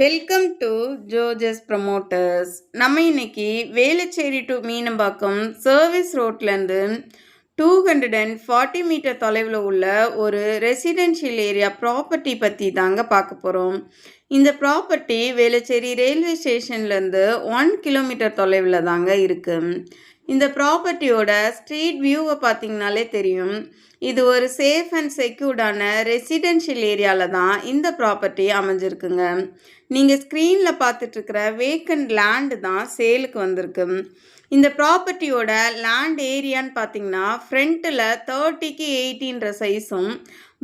Welcome to ஜோஜஸ் promoters. நம்ம இன்னைக்கு Velachery to Meenambakkam service ரோட்லேருந்து 240 மீட்டர் தொலைவில் உள்ள ஒரு ரெசிடென்ஷியல் ஏரியா ப்ராப்பர்ட்டி பற்றி தாங்க பார்க்க போகிறோம். இந்த ப்ராப்பர்ட்டி வேளச்சேரி ரயில்வே ஸ்டேஷன்லேருந்து 1 கிலோமீட்டர் தொலைவில் தாங்க இருக்குது. இந்த ப்ராப்பர்ட்டியோட ஸ்ட்ரீட் வியூவை பார்த்தீங்கனாலே தெரியும். இது ஒரு சேஃப் அண்ட் செக்யூர்டான ரெசிடென்ஷியல் ஏரியாவில் தான் இந்த ப்ராப்பர்ட்டி அமைஞ்சிருக்குங்க. நீங்கள் ஸ்க்ரீனில் பார்த்துட்ருக்கிற வேக்கண்ட் லேண்டு தான் சேலுக்கு வந்திருக்கு. இந்த ப்ராப்பர்ட்டியோட லேண்ட் ஏரியான்னு பார்த்தீங்கன்னா ஃப்ரண்ட்டில் 30க்கு 80ன்ற சைஸும்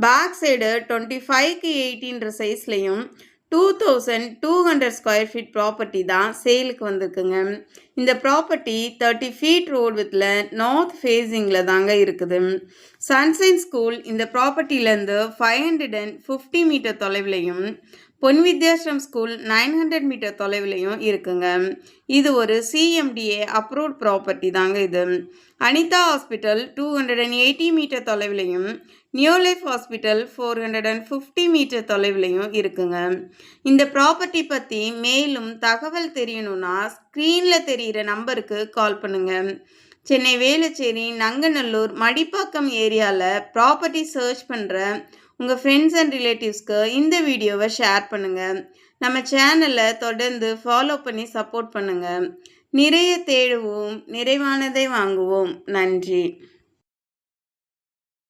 பேக் சைடு 25க்கு 80ன்ற சைஸ்லையும் 2200 ஸ்கொயர் ஃபீட் ப்ராப்பர்ட்டி தான் சேலுக்கு வந்திருக்குங்க. இந்த ப்ராப்பர்ட்டி 30 ஃபீட் ரோடு வித்தில் நார்த் ஃபேஸிங்கில் தாங்க இருக்குது. சன்ஷைன் ஸ்கூல் இந்த ப்ராப்பர்ட்டிலேருந்து 550 மீட்டர் தொலைவிலையும், பொன் வித்யாஸ்ரம் ஸ்கூல் 900 மீட்டர் தொலைவிலையும் இருக்குங்க. இது ஒரு CMDA அப்ரூவ்ட் ப்ராப்பர்ட்டி தாங்க இது. அனிதா ஹாஸ்பிட்டல் 280 மீட்டர் தொலைவிலையும், நியூ லைஃப் ஹாஸ்பிட்டல் 450 மீட்டர் தொலைவிலையும் இருக்குங்க. இந்த ப்ராப்பர்ட்டி பற்றி மேலும் தகவல் தெரியணும்னா ஸ்க்ரீனில் தெரிகிற நம்பருக்கு கால் பண்ணுங்கள். சென்னை வேளச்சேரி, நங்கநல்லூர், மடிப்பாக்கம் ஏரியாவில் ப்ராப்பர்ட்டி சர்ச் பண்ணுற உங்கள் ஃப்ரெண்ட்ஸ் அண்ட் ரிலேட்டிவ்ஸ்க்கு இந்த வீடியோவை ஷேர் பண்ணுங்கள். நம்ம சேனலை தொடர்ந்து ஃபாலோ பண்ணி சப்போர்ட் பண்ணுங்கள். நிறைய தேடுவோம், நிறைவானதை வாங்குவோம். நன்றி.